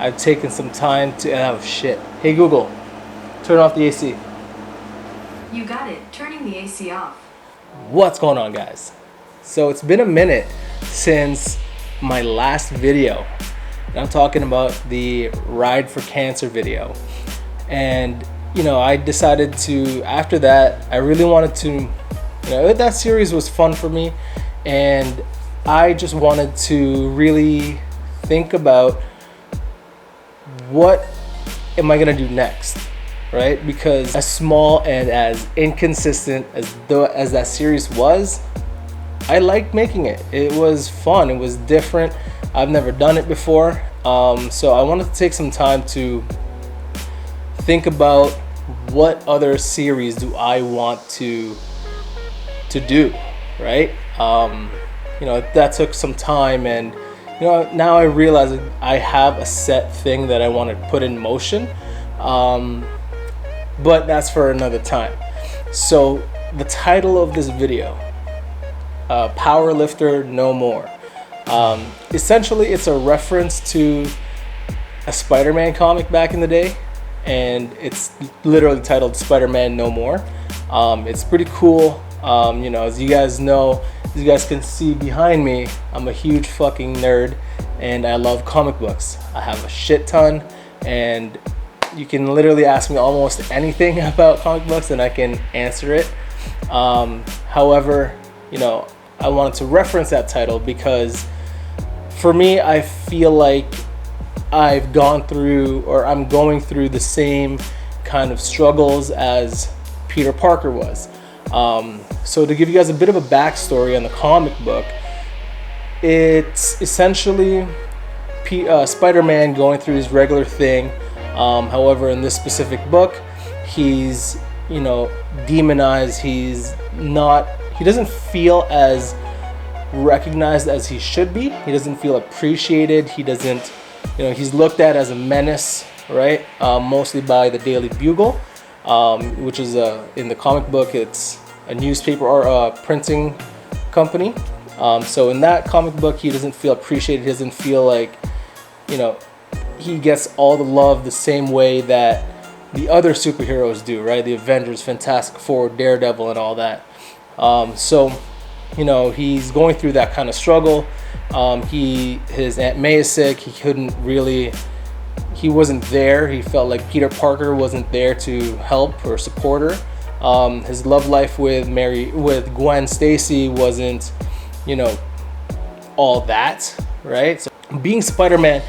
I've taken some time to, oh shit. Hey Google, turn off the AC. You got it. Turning the AC off. What's going on, guys? So it's been a minute since my last video. And I'm talking about the Ride for Cancer video. And I decided to, after that, I really wanted to, that series was fun for me. And I just wanted to really think about what am I gonna do next, right? Because as small and as inconsistent as that series was, I liked making it. It was fun. It was different. I've never done it before, so I wanted to take some time to think about what other series do I want to do, right? That took some time, and now I realize that I have a set thing that I want to put in motion, but that's for another time. So the title of this video, Powerlifter No More. Essentially, it's a reference to a Spiderman comic back in the day, and it's literally titled Spiderman No More. It's pretty cool. As you guys know, as you guys can see behind me, I'm a huge fucking nerd, and I love comic books. I have a shit ton, and you can literally ask me almost anything about comic books and I can answer it. However, I wanted to reference that title because for me, I feel like I've gone through, or I'm going through, the same kind of struggles as Peter Parker was. So to give you guys a bit of a backstory on the comic book, it's essentially Spider-Man going through his regular thing. However, in this specific book, he's demonized. He doesn't feel as recognized as he should be. He doesn't feel appreciated. He doesn't, he's looked at as a menace, right? Mostly by the Daily Bugle, which is in the comic book, it's a newspaper or printing company. So in that comic book, he doesn't feel appreciated. He doesn't feel like, he gets all the love the same way that the other superheroes do, right? The Avengers, Fantastic Four, Daredevil, and all that. So he's going through that kind of struggle. His Aunt May is sick. He wasn't there. He felt like Peter Parker wasn't there to help or support her. His love life with Gwen Stacy wasn't, all that, right? So being Spider-Man,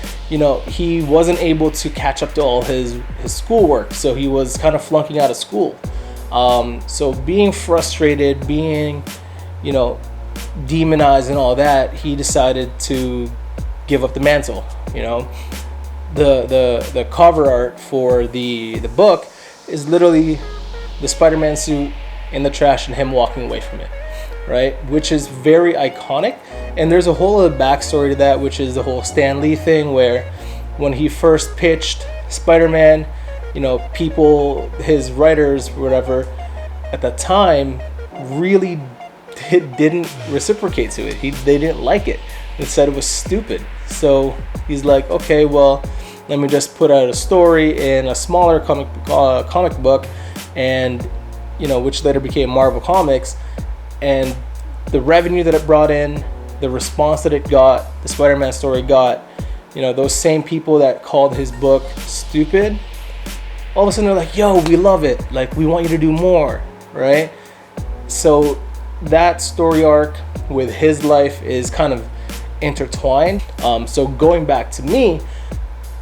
he wasn't able to catch up to all his schoolwork, so he was kind of flunking out of school. So being frustrated, being, demonized and all that, he decided to give up the mantle. The cover art for the book is literally the Spider-Man suit in the trash and him walking away from it, right? Which is very iconic. And there's a whole other backstory to that, which is the whole Stan Lee thing, where when he first pitched Spider-Man, people, his writers, whatever, at the time, really didn't reciprocate to it. They didn't like it. They said it was stupid. So he's like, okay, well, let me just put out a story in a smaller comic book, and which later became Marvel Comics, and the revenue that it brought in, the response that it got, the Spider-Man story got, those same people that called his book stupid, all of a sudden they're like, yo, we love it, like, we want you to do more, right? So that story arc with his life is kind of intertwined. So going back to me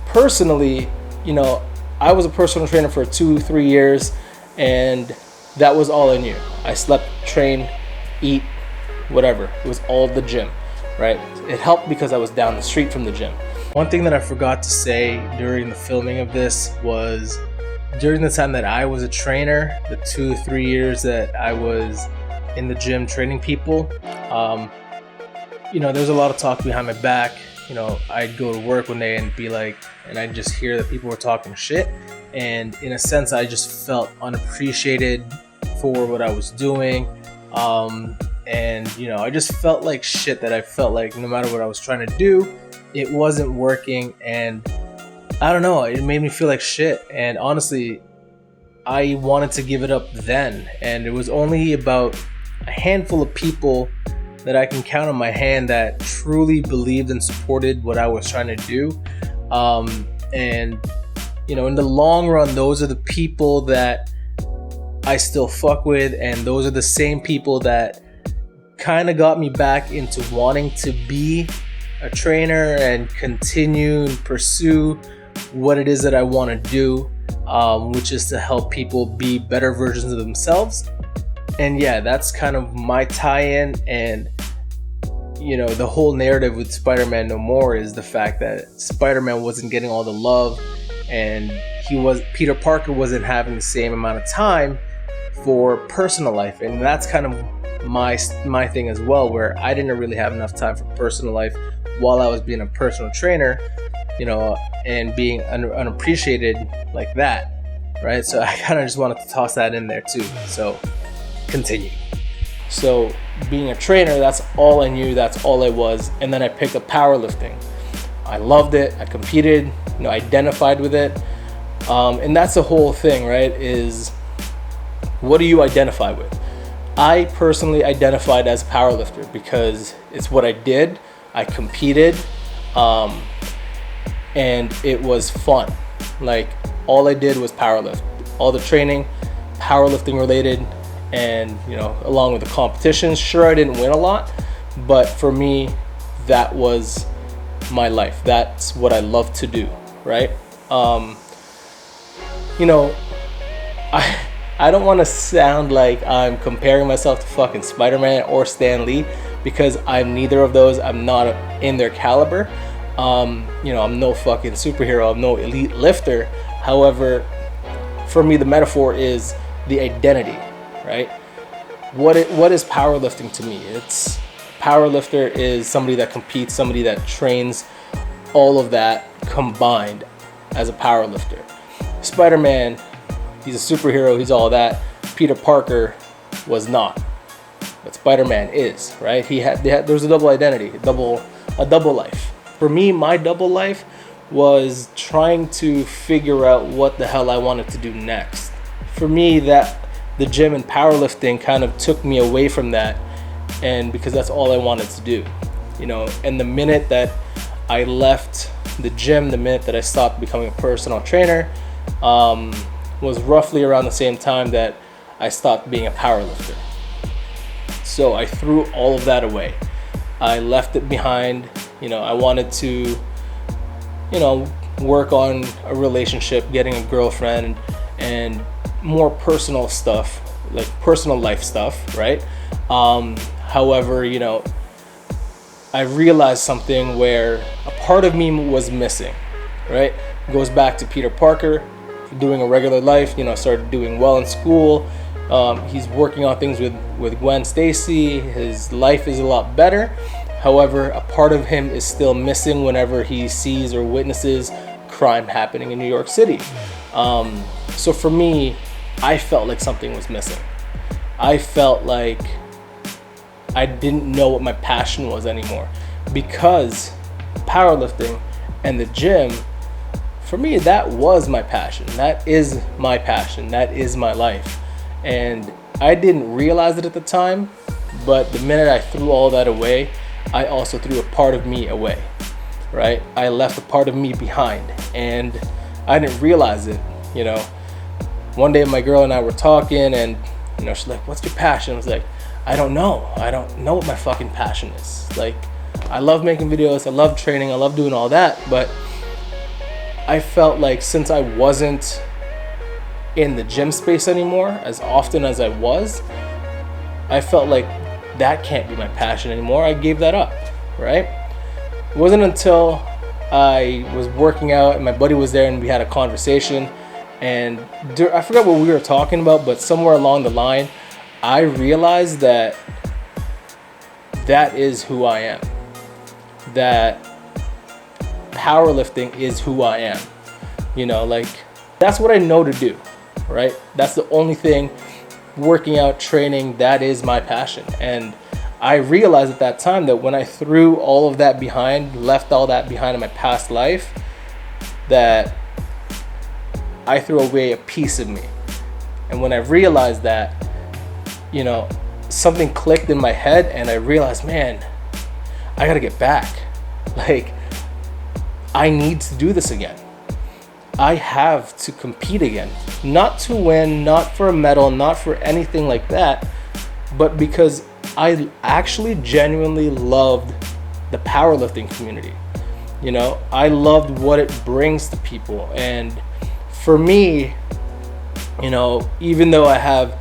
personally, I was a personal trainer for 2-3 years, and that was all I knew. I slept, trained, eat, whatever. It was all the gym, right? It helped because I was down the street from the gym. One thing that I forgot to say during the filming of this was, during the time that I was a trainer, the 2-3 years that I was in the gym training people, there's a lot of talk behind my back. I'd go to work one day and be like, and I'd just hear that people were talking shit, and in a sense I just felt unappreciated for what I was doing. And I just felt like shit, that I felt like no matter what I was trying to do, it wasn't working. And I don't know, it made me feel like shit. And honestly, I wanted to give it up then. And it was only about a handful of people that I can count on my hand that truly believed and supported what I was trying to do. And, you know, in the long run, those are the people that I still fuck with. And those are the same people that kind of got me back into wanting to be a trainer and continue and pursue what it is that I want to do, which is to help people be better versions of themselves. And yeah, that's kind of my tie-in. And you know, the whole narrative with Spider-Man No More is the fact that Spider-Man wasn't getting all the love, and Peter Parker wasn't having the same amount of time for personal life. And that's kind of my thing as well, where I didn't really have enough time for personal life while I was being a personal trainer, you know, and being unappreciated like that, right? So I kind of just wanted to toss that in there too. So continue. So being a trainer, that's all I knew, that's all I was. And then I picked up powerlifting. I loved it, I competed, you know, identified with it. And that's the whole thing, right? Is what do you identify with? I personally identified as a powerlifter because it's what I did. I competed, and it was fun. Like, all I did was powerlift. All the training, powerlifting related, and, you know, along with the competitions. Sure, I didn't win a lot, but for me, that was my life. That's what I love to do, right? You know, I don't want to sound like I'm comparing myself to fucking Spider-Man or Stan Lee, because I'm neither of those. I'm not in their caliber. You know, I'm no fucking superhero. I'm no elite lifter. However, for me, the metaphor is the identity, right? What is powerlifting to me? It's powerlifter is somebody that competes, somebody that trains, all of that combined as a powerlifter. Spider-Man, he's a superhero, he's all that. Peter Parker was not, but Spider-Man is, right? There's a double identity, a double life. For me, my double life was trying to figure out what the hell I wanted to do next. For me, that the gym and powerlifting kind of took me away from that, and because that's all I wanted to do, you know. And the minute that I left the gym, the minute that I stopped becoming a personal trainer, was roughly around the same time that I stopped being a powerlifter. So I threw all of that away. I left it behind. You know, I wanted to, you know, work on a relationship, getting a girlfriend, and more personal stuff, like personal life stuff, right? However, you know, I realized something where a part of me was missing, right? It goes back to Peter Parker doing a regular life, you know, started doing well in school. He's working on things with Gwen Stacy. His life is a lot better. However, a part of him is still missing whenever he sees or witnesses crime happening in New York City. So for me, I felt like something was missing. I felt like I didn't know what my passion was anymore, because powerlifting and the gym, for me, that was my passion. That is my passion. That is my life. And I didn't realize it at the time, but the minute I threw all that away, I also threw a part of me away, right? I left a part of me behind, and I didn't realize it, you know. One day my girl and I were talking, and, you know, she's like, what's your passion? I was like, I don't know what my fucking passion is. Like, I love making videos, I love training, I love doing all that, but I felt like since I wasn't in the gym space anymore as often as I was, I felt like that can't be my passion anymore. I gave that up, right? It wasn't until I was working out and my buddy was there and we had a conversation, and I forgot what we were talking about, but somewhere along the line, I realized that is who I am. That powerlifting is who I am. You know, like, that's what I know to do, right? That's the only thing. Working out, training, that is my passion. And I realized at that time that when I threw all of that behind, left all that behind in my past life, that I threw away a piece of me. And when I realized that, you know, something clicked in my head, and I realized, man, I gotta get back. Like, I need to do this again. I have to compete again. Not to win, not for a medal, not for anything like that, but because I actually genuinely loved the powerlifting community. You know, I loved what it brings to people. And for me, you know, even though I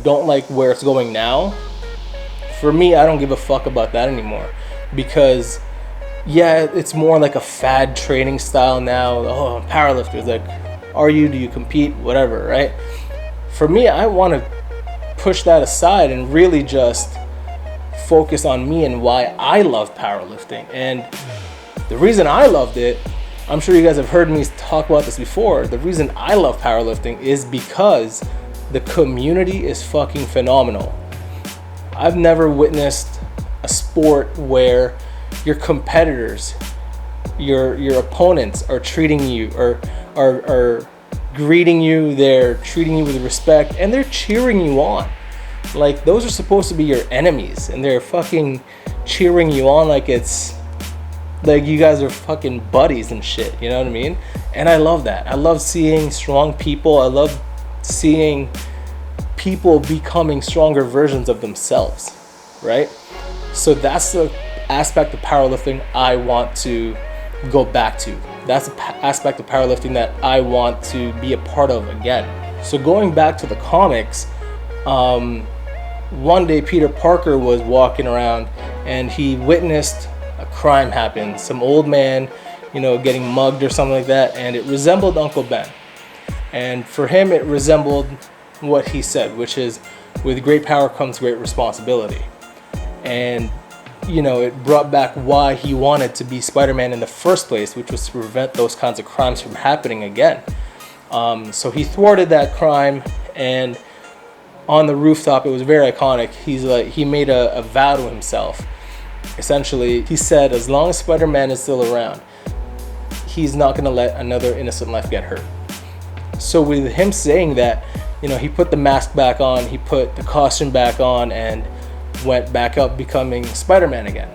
don't like where it's going now, for me, I don't give a fuck about that anymore. Because yeah, it's more like a fad training style now. Oh, powerlifters, like, do you compete, whatever, right? For me, I want to push that aside and really just focus on me and why I love powerlifting. And the reason I loved it, I'm sure you guys have heard me talk about this before, the reason I love powerlifting is because the community is fucking phenomenal. I've never witnessed a sport where your competitors, your opponents are treating you or are greeting you, they're treating you with respect, and they're cheering you on. Like, those are supposed to be your enemies, and they're fucking cheering you on like it's like you guys are fucking buddies and shit, you know what I mean? And I love that. I love seeing strong people. I love seeing people becoming stronger versions of themselves, right? So that's the aspect of powerlifting I want to go back to. That's the aspect of powerlifting that I want to be a part of again. So going back to the comics, one day Peter Parker was walking around and he witnessed a crime happen. Some old man, you know, getting mugged or something like that, and it resembled Uncle Ben. And for him, it resembled what he said, which is, with great power comes great responsibility. And you know, it brought back why he wanted to be Spider-Man in the first place, which was to prevent those kinds of crimes from happening again. So he thwarted that crime, and on the rooftop, it was very iconic. He made a vow to himself. Essentially, he said, as long as Spider-Man is still around, he's not going to let another innocent life get hurt. So with him saying that, you know, he put the mask back on, he put the costume back on, and went back up becoming Spider-Man again,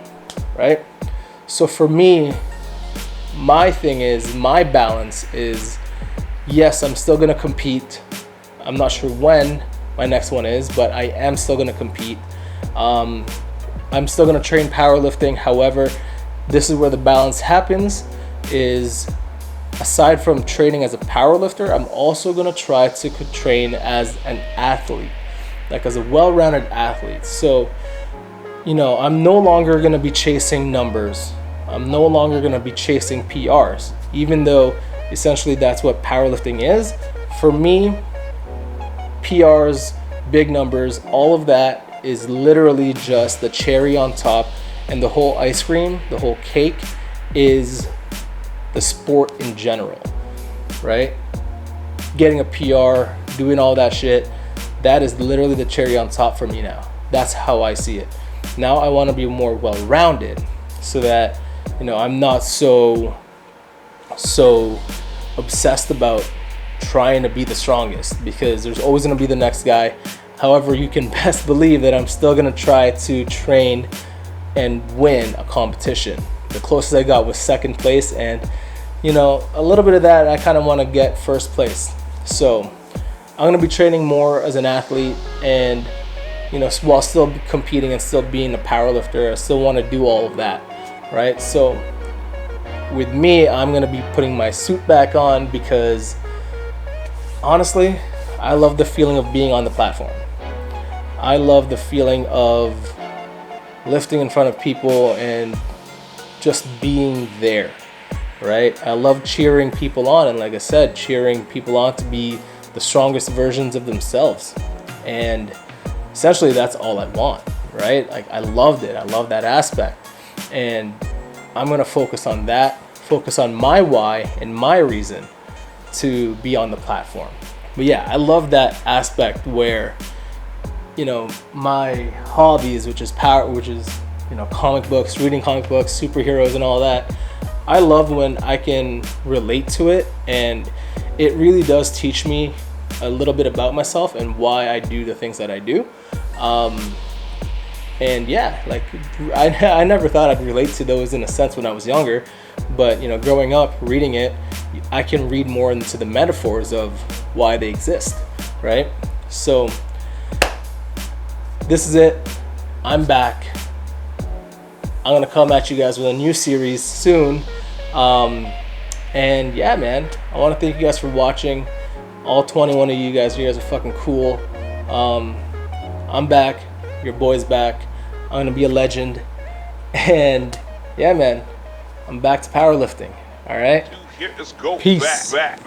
right? So for me, my balance is, yes, I'm still gonna compete. I'm not sure when my next one is, but I am still gonna compete. I'm still gonna train powerlifting. However, this is where the balance happens, is aside from training as a powerlifter, I'm also gonna try to train as an athlete, like as a well-rounded athlete. So, you know, I'm no longer going to be chasing numbers. I'm no longer going to be chasing PRs, even though essentially that's what powerlifting is. For me, PRs, big numbers, all of that is literally just the cherry on top, and the whole ice cream, the whole cake is the sport in general, right? Getting a PR, doing all that shit, that is literally the cherry on top for me now. That's how I see it. Now I want to be more well-rounded so that, you know, I'm not so obsessed about trying to be the strongest, because there's always going to be the next guy. However, you can best believe that I'm still going to try to train and win a competition. The closest I got was second place, and, you know, a little bit of that I kind of want to get first place. So I'm going to be training more as an athlete, and, you know, while still competing and still being a powerlifter, I still want to do all of that, right? So with me, I'm going to be putting my suit back on because, honestly, I love the feeling of being on the platform. I love the feeling of lifting in front of people and just being there, right? I love cheering people on, and like I said, cheering people on to be the strongest versions of themselves. And essentially that's all I want, right? Like, I loved it. I love that aspect. And I'm going to focus on that, focus on my why and my reason to be on the platform. But yeah, I love that aspect where, you know, my hobbies, which is, you know, comic books, reading comic books, superheroes and all that, I love when I can relate to it, and it really does teach me a little bit about myself and why I do the things that I do. And yeah, like I never thought I'd relate to those in a sense when I was younger, but you know, growing up reading it, I can read more into the metaphors of why they exist, right? So this is it. I'm back. I'm gonna come at you guys with a new series soon. And yeah, man, I want to thank you guys for watching. All 21 of you guys are fucking cool. I'm back. Your boy's back. I'm gonna be a legend. And yeah, man, I'm back to powerlifting. All right. Peace. Back.